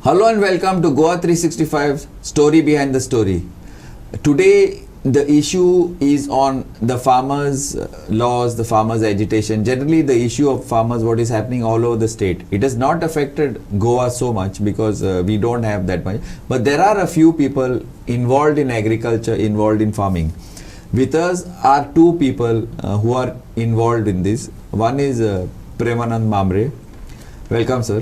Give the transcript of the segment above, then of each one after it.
Hello and welcome to Goa 365 Story Behind the Story. Today the issue is on the farmers' laws, the farmers' agitation. Generally the issue of farmers, what is happening all over the state. It has not affected Goa so much because we don't have that much. But there are a few people involved in agriculture, involved in farming. With us are two people who are involved in this. One is Premanand Mhambre. Welcome, sir.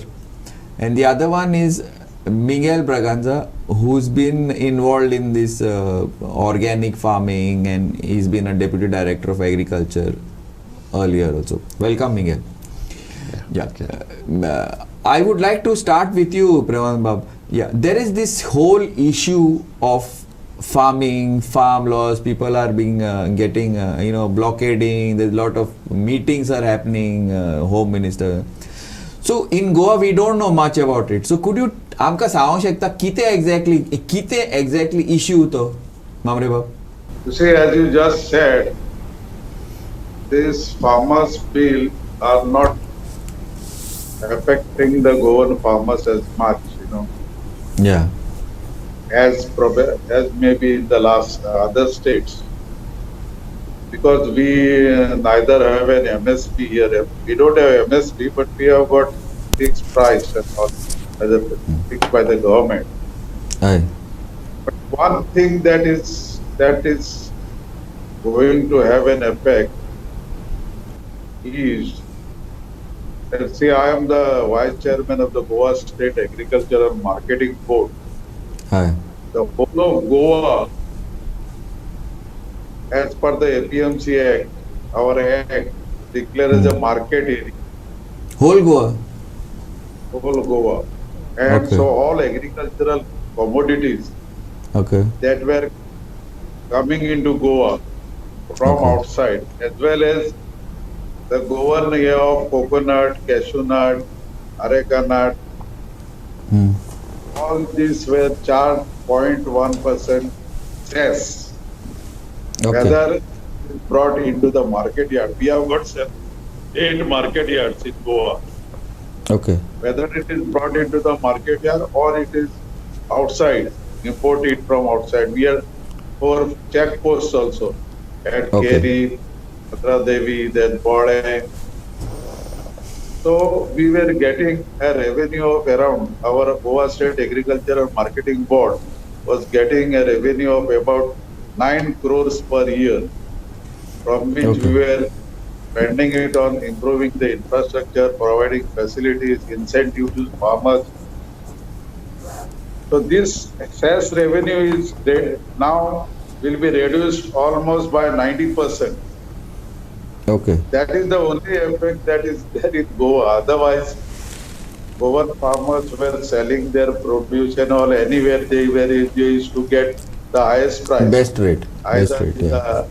And the other one is Miguel Braganza, who's been involved in this organic farming, and he's been a deputy director of agriculture earlier also. Welcome, Miguel. I would like to start with you, Premanand Bab. Yeah, there is this whole issue of farming, farm laws. People are being getting blockading. There's a lot of meetings are happening. Home Minister. So in Goa we don't know much about it. So could you आमकां सांगूंक शकता कितें exactly issue तो Mhambre Bab? You see, as you just said, these farmers' bill are not affecting the Goan farmers as much, Yeah. as maybe in the last other states, because we neither have an MSP here. We don't have MSP, but we have got fixed price and all fixed by the government. Aye. But one thing that is going to have an effect is, let's see, I am the vice chairman of the Goa State Agricultural Marketing Board. Aye. The whole of Goa, as per the APMC Act, our Act declares as a market area. Whole Goa? Whole Goa. And Okay. so all agricultural commodities that were coming into Goa from outside, as well as the Goan area of coconut, cashew nut, areca nut, all these were charged 0.1% cess. Whether it's brought into the market yard. We have got 8 market yards in Goa. Whether it is brought into the market yard or it is outside, imported from outside. We are for check posts also at Keri, Patra Devi, then Bode. So we were getting a revenue of around, our Goa State Agricultural Marketing Board was getting a revenue of about 9 crores per year, from which we were spending it on improving the infrastructure, providing facilities, incentives to farmers. So this excess revenue is now will be reduced almost by 90%. That is the only effect that is there in Goa. Otherwise, Goan farmers were selling their produce and all anywhere they used to get the highest price. Best rate. Either in the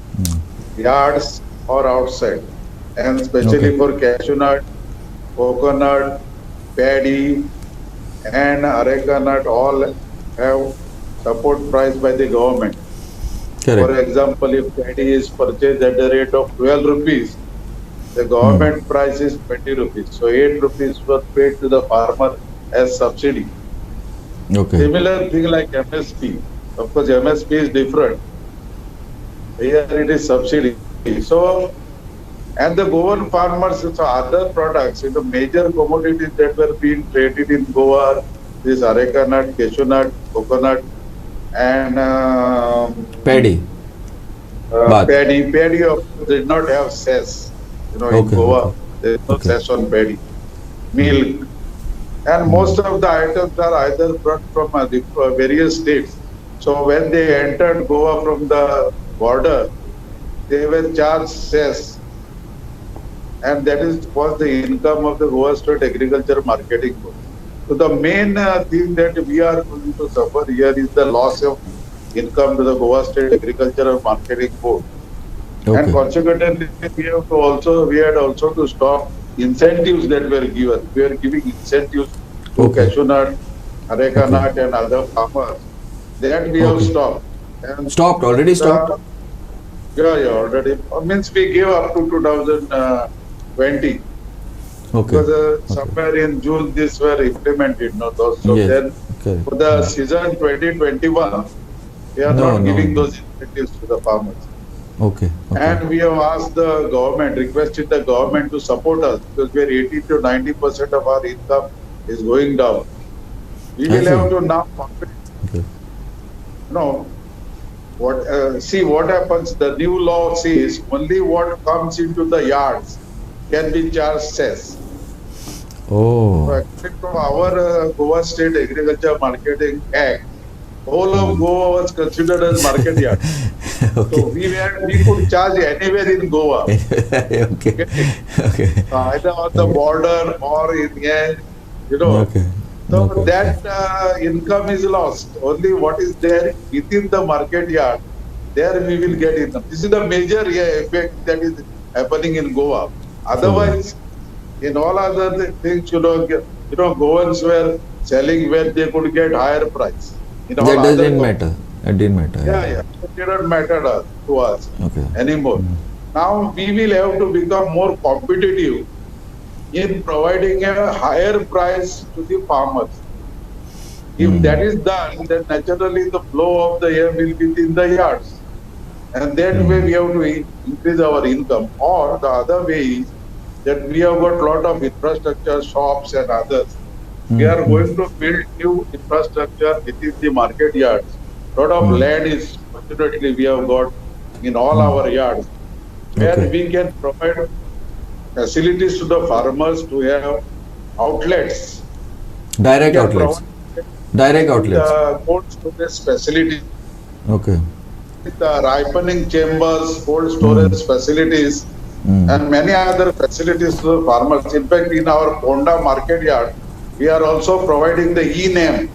yards or outside. And especially for cashew nut, coconut, paddy, and areca nut, all have support price by the government. For example, if paddy is purchased at the rate of 12 rupees, the government price is 20 rupees. So 8 rupees were paid to the farmer as subsidy. Similar thing like MSP. Of course, MSP is different. Here it is subsidy. So, and the Goan farmers, so other products, major commodities that were being traded in Goa, this areca nut, cashew nut, coconut, and paddy. Paddy did not have cess. In Goa, there is no cess on paddy. Milk. And most of the items are either brought from various states. So when they entered Goa from the border, they were charged cess. And that was the income of the Goa State Agriculture Marketing Board. So the main thing that we are going to suffer here is the loss of income to the Goa State Agricultural Marketing Board. And consequently, we had also to stop incentives that were given. We are giving incentives to cashew nut, areca nut, and other farmers. That we have stopped. And already stopped? Yeah, already. Means we gave up to 2020. Okay. Because somewhere in June this were implemented. No, those. So Yes. then Correct. for the season 2021, we are No, not no, giving no. those incentives to the farmers. Okay. Okay. And we have asked the government, requested the government to support us because where 80 to 90% of our income is going down. We I will see. have to now compete. Okay. No, see what happens. The new law says only what comes into the yards can be charged cess. So Oh. according to our Goa State Agriculture Marketing Act, whole of Goa was considered as market yard. Okay. So we could charge anywhere in Goa. Okay. Okay. Either on the border or in here, you know. Okay. So Okay. that income is lost. Only what is there within the market yard, there we will get income. This is the major effect that is happening in Goa. Otherwise, in all other things, Goans were selling where they could get higher price. In all That other doesn't matter. It didn't matter. Yeah. It didn't matter to us Okay. anymore. Now we will have to become more competitive in providing a higher price to the farmers. If that is done, then naturally the flow of the air will be in the yards. And that way we have to increase our income. Or the other way is that we have got lot of infrastructure, shops and others. We are going to build new infrastructure within the market yards. Lot of land is, fortunately, we have got in all our yards, where we can provide facilities to the farmers to have outlets. Direct outlets. Direct outlets. Cold storage facilities. Okay. With ripening chambers, cold storage facilities, and many other facilities to the farmers. In fact, in our Ponda market yard, we are also providing the e-name.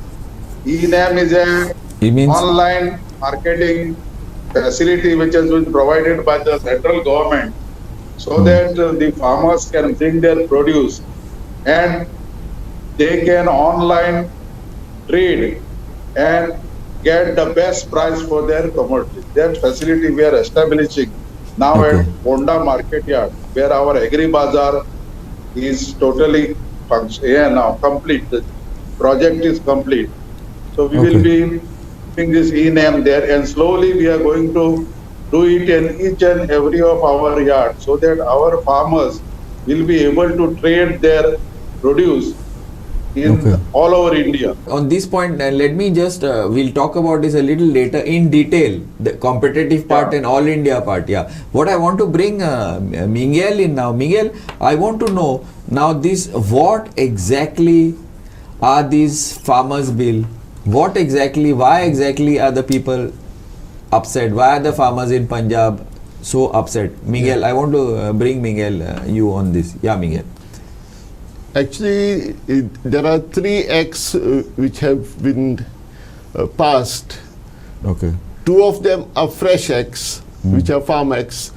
E-name is a online marketing facility which has been provided by the central government, so that the farmers can bring their produce and they can online trade and get the best price for their commodities. That facility we are establishing now at Ponda market yard, where our agri bazaar is totally now complete. The project is complete. So we will be putting this e-name there, and slowly we are going to do it in each and every of our yards, so that our farmers will be able to trade their produce in all over India. On this point, let me just, we'll talk about this a little later in detail, the competitive part and all India part. Yeah. What I want to bring Miguel in now. Miguel, I want to know now this, what exactly are these farmers' bill? What exactly, why exactly are the people upset? Why are the farmers in Punjab so upset? Miguel, I want to bring Miguel, you on this. Yeah, Miguel. Actually, there are 3 acts which have been passed. Okay. 2 of them are fresh acts, which are farm acts,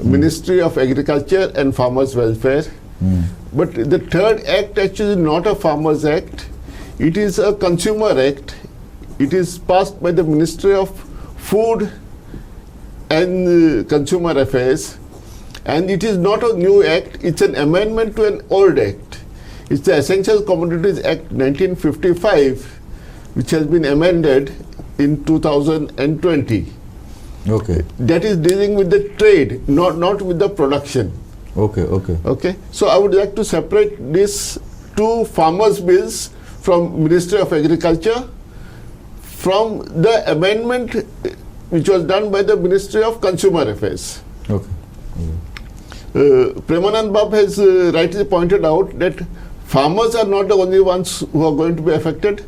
Ministry of Agriculture and Farmers Welfare. But the 3rd act actually is not a Farmers Act. It is a Consumer Act. It is passed by the Ministry of Food and Consumer Affairs. And it is not a new act, it's an amendment to an old act. It's the Essential Commodities Act 1955, which has been amended in 2020. Okay. That is dealing with the trade, not with the production. Okay. So I would like to separate these 2 farmers' bills from Ministry of Agriculture from the amendment which was done by the Ministry of Consumer Affairs. Okay. Premanand Bab has rightly pointed out that farmers are not the only ones who are going to be affected.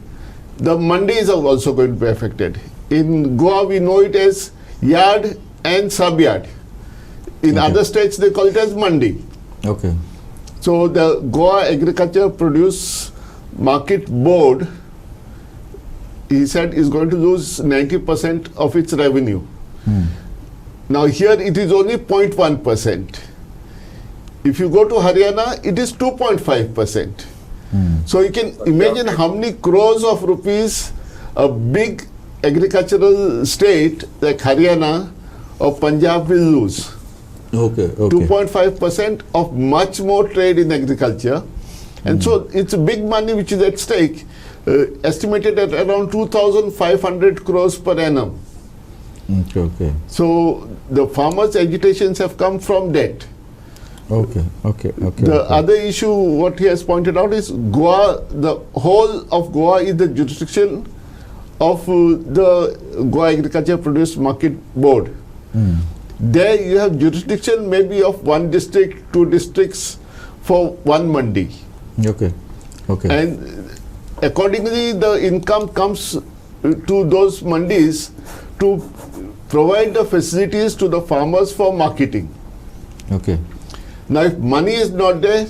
The mandis are also going to be affected. In Goa, we know it as yard and sub-yard. In other states, they call it as mandi. Okay. So the Goa Agriculture Produce Market Board, he said, is going to lose 90% of its revenue. Now here it is only 0.1%. If you go to Haryana, it is 2.5%. So you can imagine how many crores of rupees a big agricultural state like Haryana or Punjab will lose. Okay. 2.5% of much more trade in agriculture. And so it's a big money which is at stake, estimated at around 2,500 crores per annum. Okay. So the farmers' agitations have come from debt. Okay. The other issue, what he has pointed out, is Goa, the whole of Goa is the jurisdiction of the Goa Agriculture Produce Market Board. There you have jurisdiction maybe of one district, two districts for one mandi. Okay. And accordingly, the income comes to those mandis to provide the facilities to the farmers for marketing. Okay. Now, if money is not there,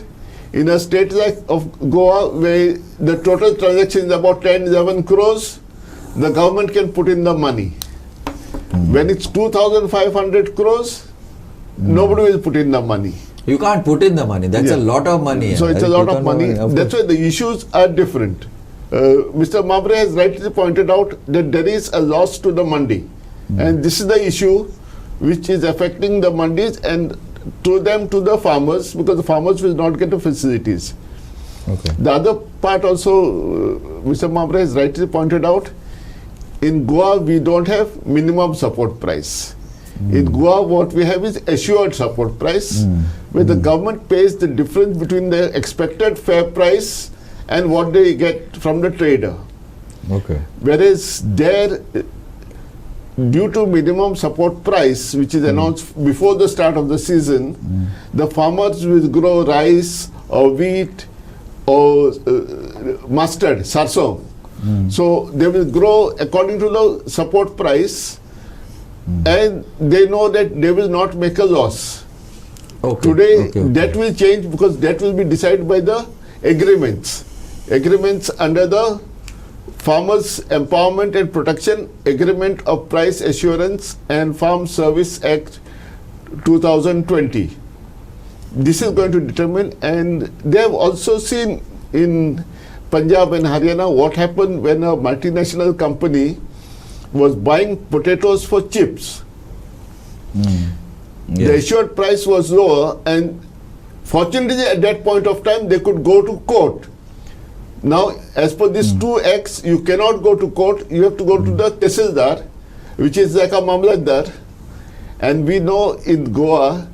in a state like of Goa, where the total transaction is about 10-11 crores, the government can put in the money. When it's 2,500 crores, nobody will put in the money. You can't put in the money. That's a lot of money. So it's a lot of money. That's why the issues are different. Mr. Mhambre has rightly pointed out that there is a loss to the mandi. And this is the issue which is affecting the mandis and to the farmers, because the farmers will not get the facilities. Okay. The other part also, Mr. Mhambre has rightly pointed out, in Goa we don't have minimum support price. In Goa what we have is assured support price, where the government pays the difference between the expected fair price and what they get from the trader. Okay. Whereas there, due to minimum support price, which is announced before the start of the season, the farmers will grow rice or wheat or mustard, sarson. So they will grow according to the support price, and they know that they will not make a loss. Today, that will change, because that will be decided by the agreements under the Farmers Empowerment and Protection Agreement of Price Assurance and Farm Service Act 2020. This is going to determine, and they have also seen in Punjab and Haryana what happened when a multinational company was buying potatoes for chips. The assured price was lower, and fortunately at that point of time they could go to court. Now, as per this 2X, you cannot go to court, you have to go to the Tehsildar, which is like a Mamlatdar. And we know in Goa,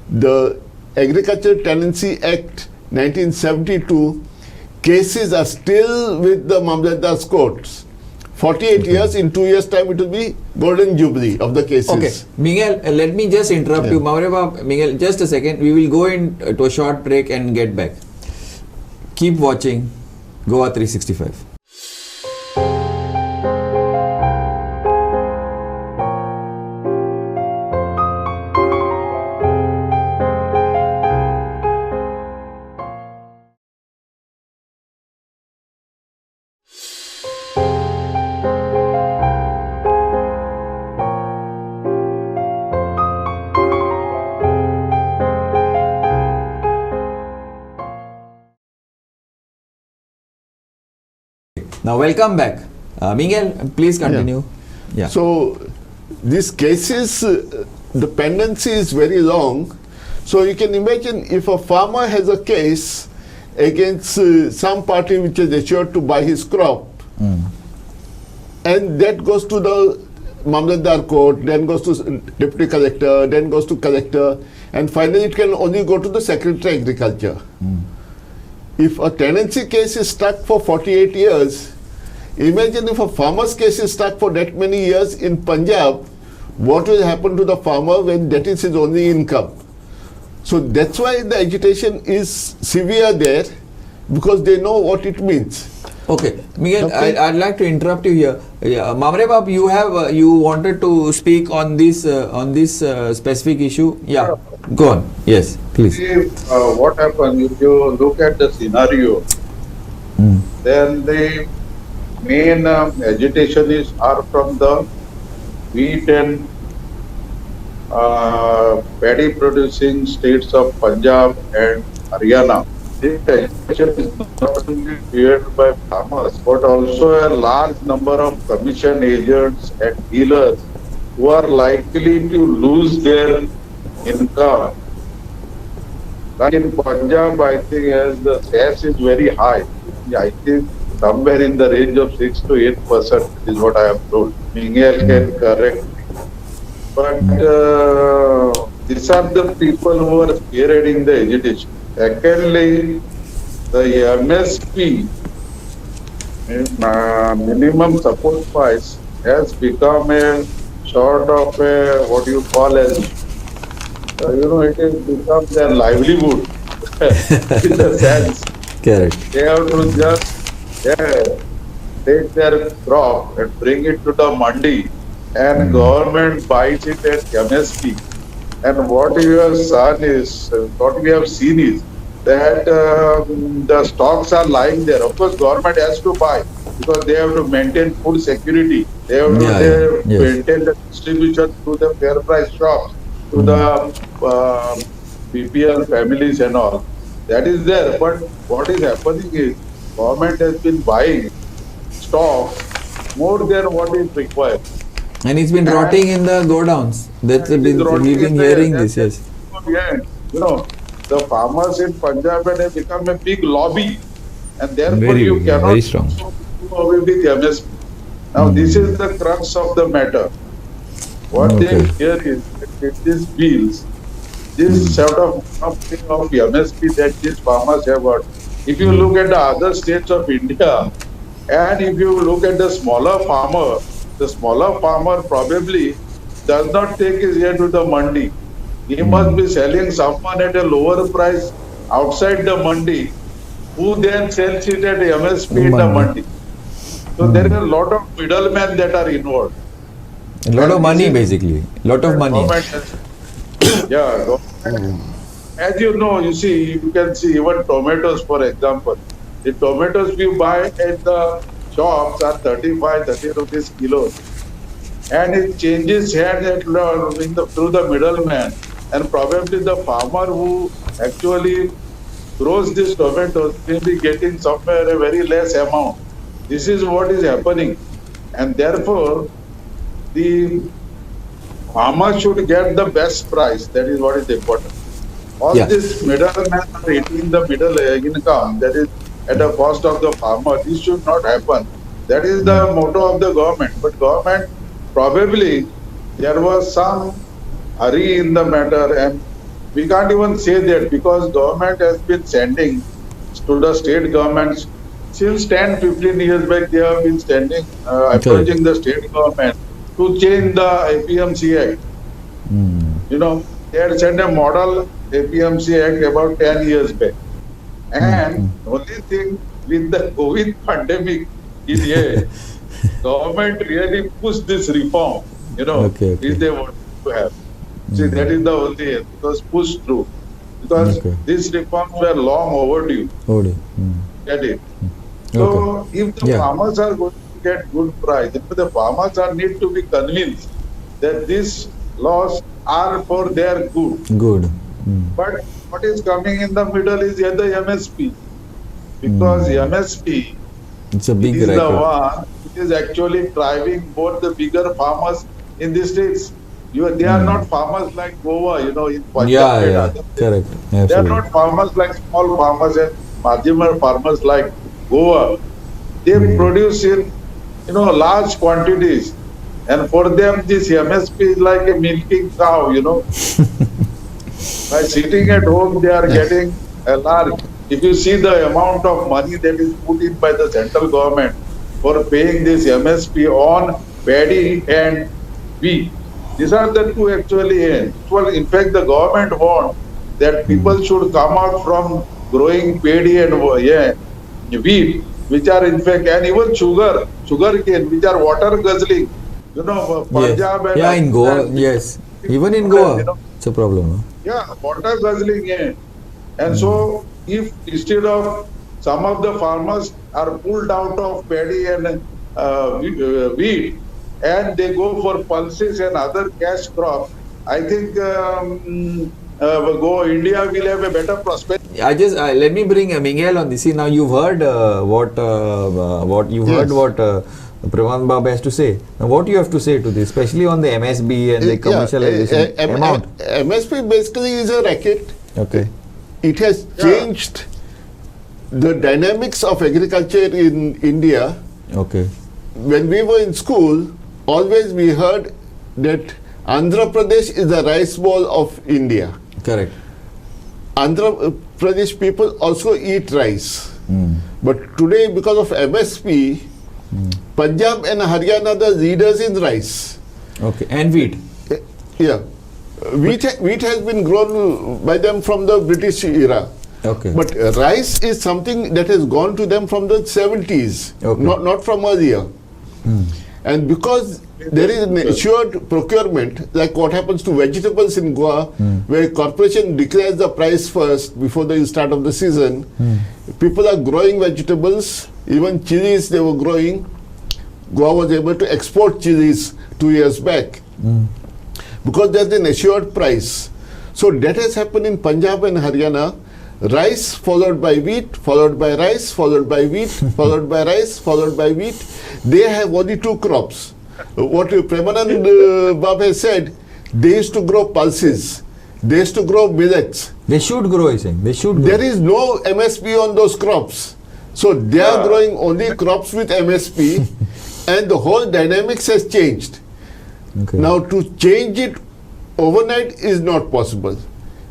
the Agriculture Tenancy Act 1972, cases are still with the Mamlatdar's courts. 48 years, in 2 years' time, it will be golden jubilee of the cases. Okay, Miguel, let me just interrupt you. Mhambre, Miguel, just a second. We will go into a short break and get back. Keep watching Goa 365. Now, welcome back. Miguel, please continue. Yeah. So, these cases, the pendency is very long. So, you can imagine if a farmer has a case against some party which is assured to buy his crop, and that goes to the Mamlatdar court, then goes to deputy collector, then goes to collector, and finally it can only go to the Secretary Agriculture. If a tenancy case is stuck for 48 years, imagine if a farmer's case is stuck for that many years in Punjab, what will happen to the farmer when that is his only income? So that's why the agitation is severe there, because they know what it means. Okay, Miguel, I'd like to interrupt you here. Mhambre, you wanted to speak on this specific issue. Yeah, go on. Yes, please. See, what happened if you look at the scenario? Then the main agitation are from the wheat and paddy producing states of Punjab and Haryana. This agitation is not only feared by farmers, but also a large number of commission agents and dealers who are likely to lose their income. Like in Punjab, I think as the cess is very high. I think somewhere in the range of 6 to 8% is what I have told. Miguel can correct. But these are the people who are spearheading the agitation. Secondly, the MSP, minimum support price, has become a sort of a what you call as it has become their livelihood in the sense Correct. they have to just take their crop and bring it to the mandi and government buys it at MSP. And what we have seen is that the stocks are lying there. Of course, government has to buy because they have to maintain food security. They have to maintain the distribution through the fair price shops to the BPL families and all. That is there. But what is happening is government has been buying stocks more than what is required. And it's been rotting in the godowns. We've been hearing this, yes. Yeah, the farmers in Punjab have become a big lobby, and therefore you cannot very strong. do away with MSP. Now, this is the crux of the matter. What they hear is that these bills, this sort of MSP that these farmers have got. If you look at the other states of India, and if you look at the smaller farmer probably does not take his ear to the mandi. He must be selling someone at a lower price outside the mandi, who then sells it at MSP in the mandi. So there are a lot of middlemen that are involved. A lot of money, basically. Lot of money. As you know, you can see even tomatoes, for example. The tomatoes we buy at the shops are 30 rupees kilo. And it changes hands through the middleman. And probably the farmer who actually grows these tomatoes may be getting somewhere a very less amount. This is what is happening. And therefore, the farmer should get the best price. That is what is important. All these middlemen are eating the middle income, that is at the cost of the farmer. This should not happen. That is the motto of the government. But government, probably there was some hurry in the matter, and we can't even say that because government has been sending to the state governments since 10-15 years back. They have been approaching the state government to change the APMC Act. They had sent a model APMC Act about 10 years back. And only thing with the COVID pandemic in here, government really pushed this reform, which they wanted to have. See, that is the only, it was pushed through. Because these reforms were long overdue. Get it? So, if the farmers are going to get good price, the farmers need to be convinced that these laws are for their good. But what is coming in the middle is the MSP. Because MSP is the one which is actually driving both the bigger farmers in the states. They are not farmers like Goa, in Punjab. Correct. Absolutely. They are not farmers like small farmers and marginal farmers like Goa. They produce in, large quantities. And for them, this MSP is like a milking cow, By sitting at home, they are getting a large. If you see the amount of money that is put in by the central government for paying this MSP on paddy and wheat, these are the two actually aims. Well, in fact, the government wants that people should come out from growing paddy and wheat, which are in fact, and even sugar cane, which are water guzzling. Punjab and in Goa, even in Goa, it's a problem. Water guzzling. And so, if instead of some of the farmers are pulled out of paddy and wheat, and they go for pulses and other cash crops, I think go, India will have a better prospect. Let me bring Miguel on this. See, now you've heard what Premanand Baba has to say. Now, what do you have to say to this, especially on the MSB and the commercialization amount? MSP basically is a racket. Okay. It has changed the dynamics of agriculture in India. Okay. When we were in school, always we heard that Andhra Pradesh is the rice bowl of India. Correct. Andhra Pradesh people also eat rice. But today, because of MSP, Punjab and Haryana are the leaders in rice. Okay. And wheat. Yeah. Wheat has been grown by them from the British era. Okay. But rice is something that has gone to them from the 70s, Okay. not from earlier. And because there is an assured procurement, like what happens to vegetables in Goa, where corporation declares the price first before the start of the season, people are growing vegetables, even chilies they were growing. Goa was able to export chilies 2 years back because there's an assured price. So that has happened in Punjab and Haryana. Rice followed by wheat, followed by rice, followed by wheat, followed by rice, followed by wheat. They have only 2 crops. What Premanand Baba has said, they used to grow pulses, they used to grow millets. They should grow, he's saying. They should grow. There is no MSP on those crops. So they are growing only crops with MSP and the whole dynamics has changed. Okay. Now to change it overnight is not possible.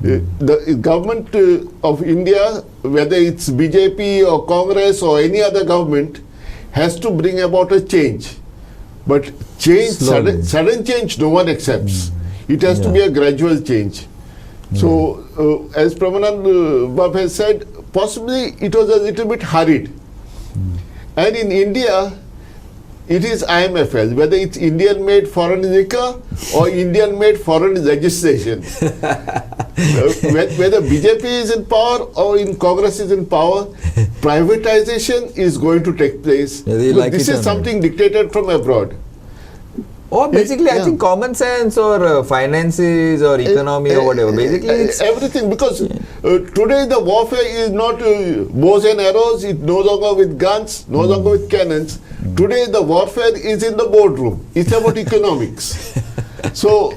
The government of India, whether it's BJP or Congress or any other government, has to bring about a change. But change, sudden change, no one accepts. It has to be a gradual change. So, as Premanand Baba has said, possibly it was a little bit hurried. And in India, it is IMFL, whether it's Indian-made foreign liquor or Indian-made foreign legislation. Whether BJP is in power or in Congress is in power, privatization is going to take place. This is something dictated from abroad. Or basically, I think common sense or finances or economy or whatever. Basically, it's everything, because today the warfare is not bows and arrows. It's no longer with guns, no longer with cannons. Today the warfare is in the boardroom. It's about economics. So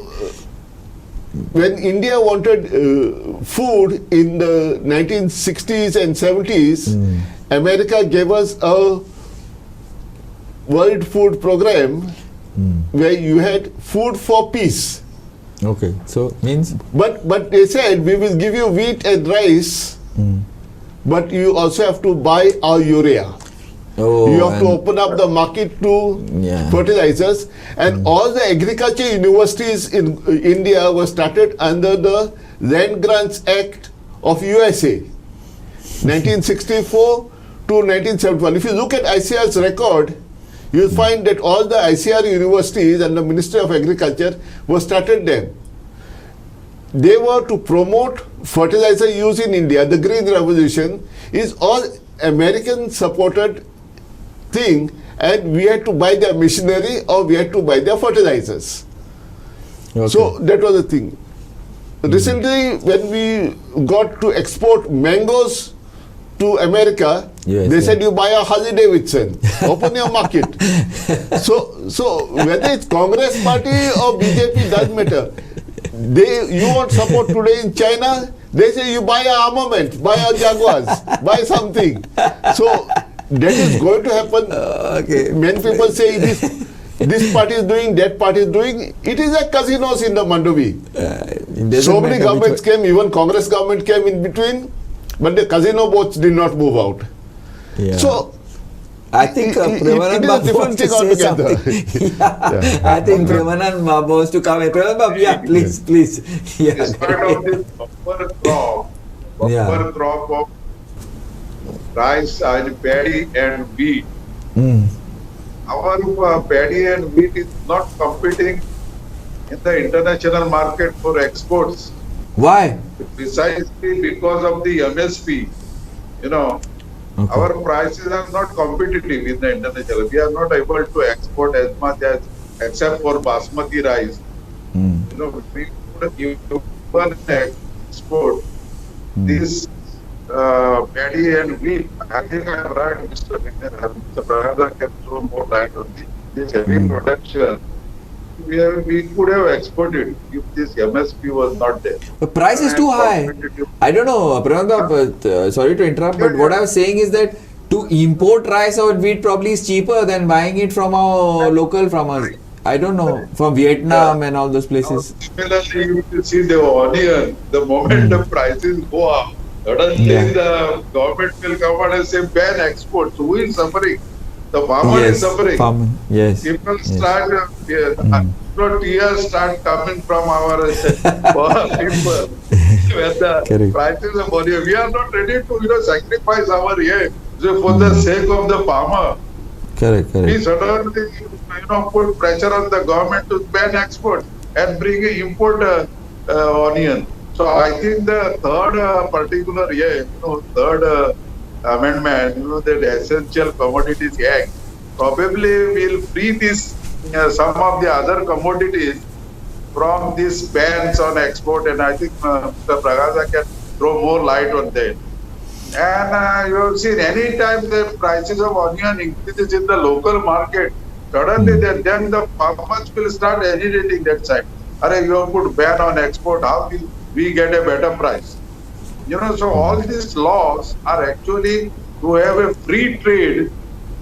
when India wanted food in the 1960s and 70s, America gave us a World Food Program where you had food for peace. Okay, so means? But they said we will give you wheat and rice, but you also have to buy our urea. Oh, you have to open up the market to fertilizers, and all the agriculture universities in India were started under the Land Grants Act of USA, 1964 to 1971. If you look at ICR's record, you'll find that all the ICR universities and the Ministry of Agriculture were started there. They were to promote fertilizer use in India. The Green Revolution is all American supported thing, and we had to buy their machinery or we had to buy their fertilizers. Okay. So that was the thing. Recently, when we got to export mangoes to America, they said you buy a Harley Davidson, open your market. So whether it's Congress party or BJP, doesn't matter. You want support today in China, they say you buy a armament, buy a Jaguars, buy something. So that is going to happen. Many people say this party is doing, that party is doing. It is like casinos in the Mandovi. So many governments came, even Congress government came in between, but the casino boats did not move out. So I think Premanand Baba wants to say something. I think Premanand Baba wants to come in. Premanand Baba, please. As part of this bumper crop of rice and paddy and wheat, our paddy and wheat is not competing in the international market for exports. Why? Precisely because of the MSP. Our prices are not competitive in the international. We are not able to export as much as, except for basmati rice. We could even export this paddy and wheat. I think I am right, Mr. Miguel. Mr. Braganza can throw more light on this heavy production. We could have exported if this MSP was not there. The price is too high. I don't know, Premanand, but sorry to interrupt, but what I was saying is that to import rice or wheat probably is cheaper than buying it from our local farmers. I don't know, from Vietnam and all those places. Similarly, you see the onion, the moment the prices go up, suddenly the government will come and say ban exports. Who is suffering? The farmer is suffering. Yes. People start, tears start coming from our poor people. When the prices of onion, we are not ready to sacrifice our yield for the sake of the farmer. Correct. We suddenly put pressure on the government to ban export and bring import onion. So I think the third particular third amendment, that Essential Commodities Act, probably will free this some of the other commodities from these bans on export, and I think Mr. Braganza can throw more light on that. And you have seen any time the prices of onion increases in the local market, suddenly then the farmers will start agitating that side. You have put ban on export, how will we get a better price? So all these laws are actually to have a free trade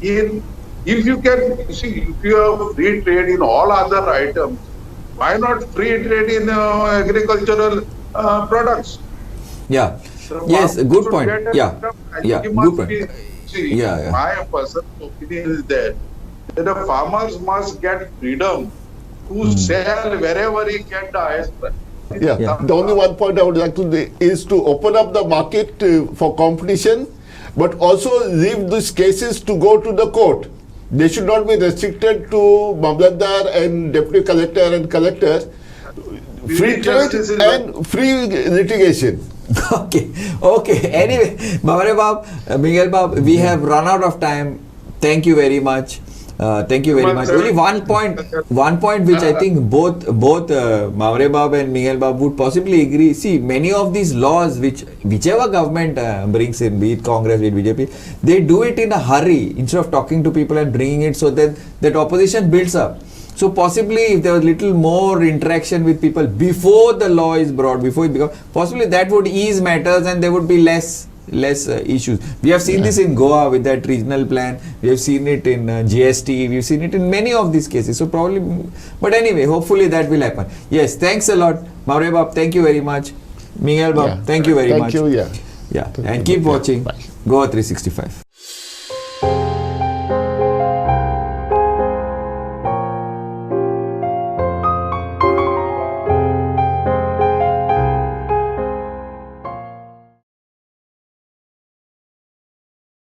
in, if you have free trade in all other items, why not free trade in agricultural products? Yeah. Yes, good point. Good point. My personal opinion is that the farmers must get freedom to sell wherever he can the highest price. The only one point I would like to do is to open up the market for competition, but also leave these cases to go to the court. They should not be restricted to Mhambre and Deputy Collector and Collector. Free trade and free litigation. Okay. Anyway, Mhambre Miguel Bab, we have run out of time. Thank you very much. Only one point which I think both Mhambre Bab and Miguel Bab would possibly agree. See, many of these laws whichever government brings in, be it Congress, be it BJP, they do it in a hurry instead of talking to people and bringing it so that opposition builds up. So possibly if there was little more interaction with people before the law is brought, before it becomes, possibly that would ease matters and there would be less issues. We have seen this in Goa with that regional plan. We have seen it in GST. We've seen it in many of these cases. So probably, but anyway, hopefully that will happen. Yes, thanks a lot, Mhambre Bab. Thank you very much, Miguel Bab. Thank you very much. Thank you. And keep watching Goa 365.